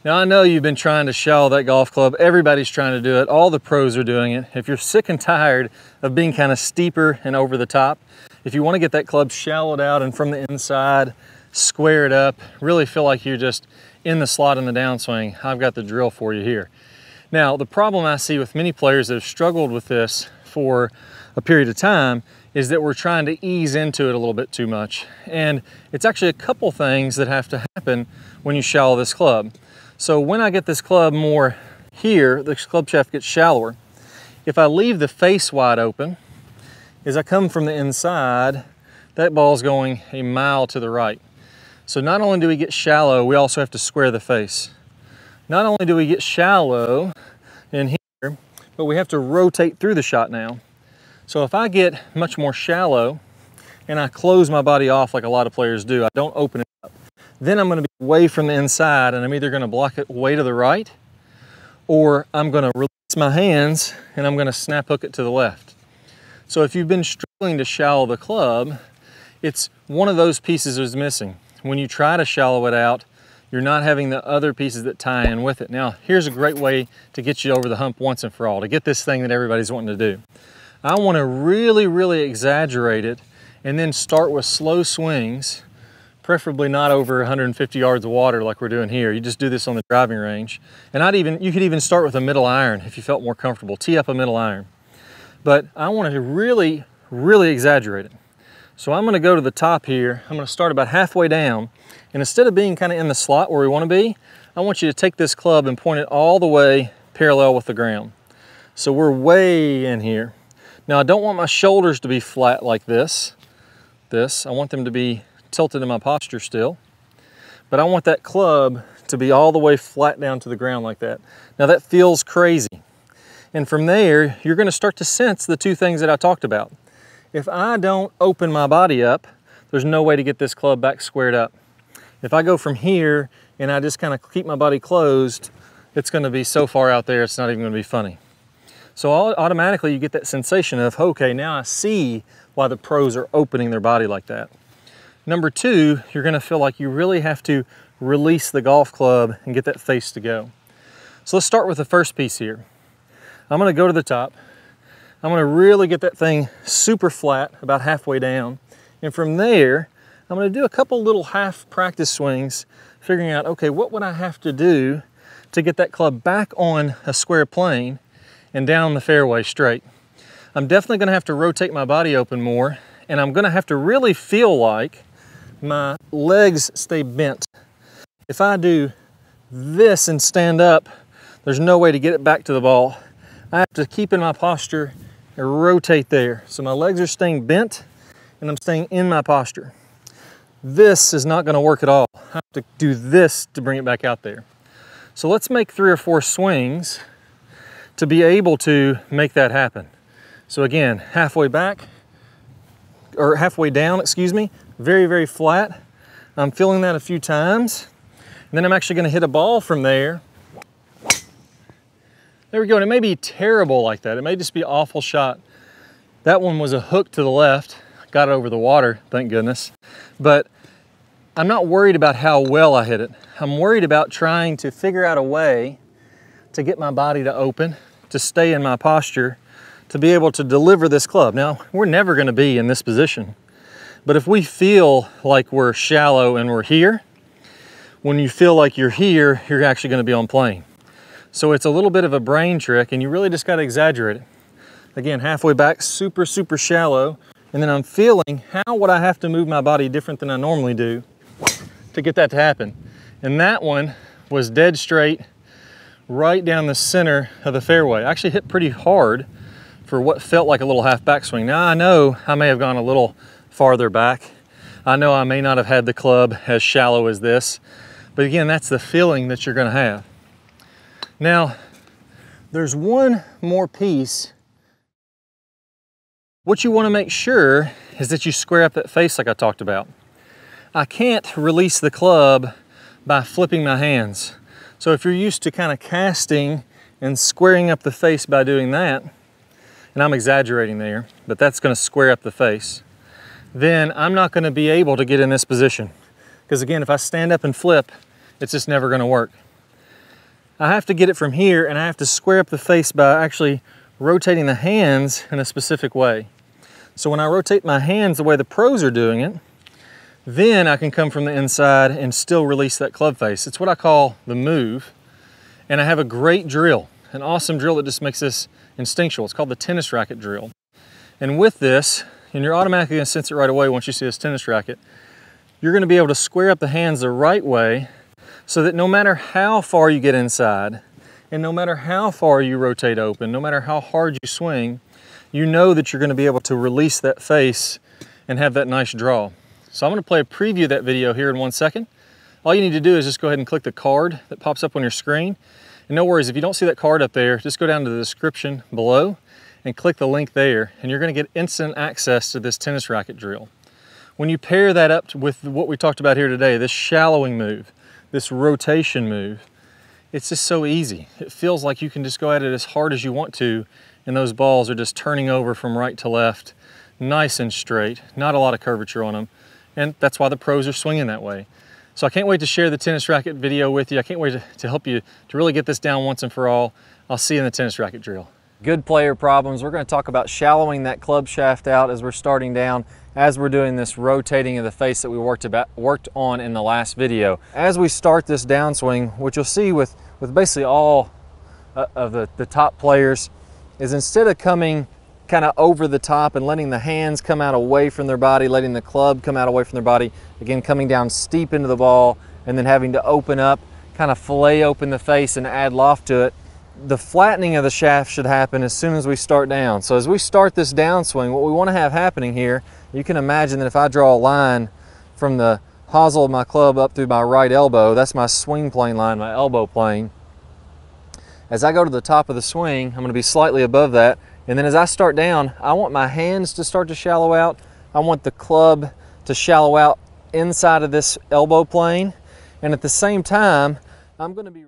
Now I know you've been trying to shallow that golf club. Everybody's trying to do it. All the pros are doing it. If you're sick and tired of being kind of steeper and over the top, if you want to get that club shallowed out and from the inside, square it up, really feel like you're just in the slot in the downswing, I've got the drill for you here. Now, the problem I see with many players that have struggled with this for a period of time is that we're trying to ease into it a little bit too much. And it's actually a couple things that have to happen when you shallow this club. So when I get this club more here, this club shaft gets shallower. If I leave the face wide open, as I come from the inside, that ball's going a mile to the right. So not only do we get shallow, we also have to square the face. Not only do we get shallow in here, but we have to rotate through the shot now. So if I get much more shallow and I close my body off like a lot of players do, I don't open it up, then I'm going to be away from the inside and I'm either going to block it way to the right or I'm going to release my hands and I'm going to snap hook it to the left. So if you've been struggling to shallow the club, it's one of those pieces is missing. When you try to shallow it out, you're not having the other pieces that tie in with it. Now, here's a great way to get you over the hump once and for all, to get this thing that everybody's wanting to do. I want to really, really exaggerate it and then start with slow swings, preferably not over 150 yards of water like we're doing here. You just do this on the driving range. And you could even start with a middle iron if you felt more comfortable. Tee up a middle iron. But I want to really, really exaggerate it. So I'm going to go to the top here. I'm going to start about halfway down. And instead of being kind of in the slot where we want to be, I want you to take this club and point it all the way parallel with the ground. So we're way in here. Now I don't want my shoulders to be flat like this. I want them to be tilted in my posture still. But I want that club to be all the way flat down to the ground like that. Now that feels crazy. And from there, you're going to start to sense the two things that I talked about. If I don't open my body up, there's no way to get this club back squared up. If I go from here and I just kind of keep my body closed, it's going to be so far out there, it's not even going to be funny. So automatically you get that sensation of, okay, now I see why the pros are opening their body like that. Number two, you're going to feel like you really have to release the golf club and get that face to go. So let's start with the first piece here. I'm going to go to the top. I'm going to really get that thing super flat, about halfway down. And from there, I'm going to do a couple little half practice swings, figuring out, okay, what would I have to do to get that club back on a square plane and down the fairway straight. I'm definitely going to have to rotate my body open more, and I'm going to have to really feel like my legs stay bent. If I do this and stand up, there's no way to get it back to the ball. I have to keep in my posture and rotate there. So my legs are staying bent and I'm staying in my posture. This is not going to work at all. I have to do this to bring it back out there. So let's make 3 or 4 swings to be able to make that happen. So again, halfway back, or halfway down, excuse me, very, very flat. I'm feeling that a few times. And then I'm actually going to hit a ball from there. There we go, and it may be terrible like that. It may just be an awful shot. That one was a hook to the left. Got it over the water, thank goodness. But I'm not worried about how well I hit it. I'm worried about trying to figure out a way to get my body to open, to stay in my posture, to be able to deliver this club. Now, we're never going to be in this position. But if we feel like we're shallow and we're here, when you feel like you're here, you're actually going to be on plane. So it's a little bit of a brain trick, and you really just got to exaggerate it. Again, halfway back, super, super shallow. And then I'm feeling, how would I have to move my body different than I normally do to get that to happen? And that one was dead straight, right down the center of the fairway. I actually hit pretty hard for what felt like a little half backswing. Now I know I may have gone a little farther back. I know I may not have had the club as shallow as this, but again, that's the feeling that you're gonna have. Now, there's one more piece. What you want to make sure is that you square up that face like I talked about. I can't release the club by flipping my hands. So if you're used to kind of casting and squaring up the face by doing that, and I'm exaggerating there, but that's going to square up the face, then I'm not going to be able to get in this position. Because again, if I stand up and flip, it's just never going to work. I have to get it from here, and I have to square up the face by actually rotating the hands in a specific way. So when I rotate my hands the way the pros are doing it, then I can come from the inside and still release that club face. It's what I call the move. And I have a great drill, an awesome drill that just makes this instinctual. It's called the tennis racket drill. And with this, and you're automatically gonna sense it right away once you see this tennis racket, you're gonna be able to square up the hands the right way so that no matter how far you get inside, and no matter how far you rotate open, no matter how hard you swing, you know that you're gonna be able to release that face and have that nice draw. So I'm gonna play a preview of that video here in 1 second. All you need to do is just go ahead and click the card that pops up on your screen. And no worries, if you don't see that card up there, just go down to the description below and click the link there, and you're gonna get instant access to this tennis racket drill. When you pair that up with what we talked about here today, this shallowing move, this rotation move, it's just so easy. It feels like you can just go at it as hard as you want to, and those balls are just turning over from right to left, nice and straight, not a lot of curvature on them. And that's why the pros are swinging that way. So I can't wait to share the tennis racket video with you. I can't wait to help you to really get this down once and for all. I'll see you in the tennis racket drill. Good player problems. We're going to talk about shallowing that club shaft out as we're starting down, as we're doing this rotating of the face that we worked on in the last video. As we start this downswing, what you'll see with basically all of the top players is instead of coming kind of over the top and letting the hands come out away from their body, letting the club come out away from their body, again coming down steep into the ball and then having to open up, kind of fillet open the face and add loft to it, the flattening of the shaft should happen as soon as we start down. So as we start this downswing, what we want to have happening here, you can imagine that if I draw a line from the hosel of my club up through my right elbow, that's my swing plane line, my elbow plane. As I go to the top of the swing, I'm going to be slightly above that. And then as I start down, I want my hands to start to shallow out. I want the club to shallow out inside of this elbow plane. And at the same time, I'm going to be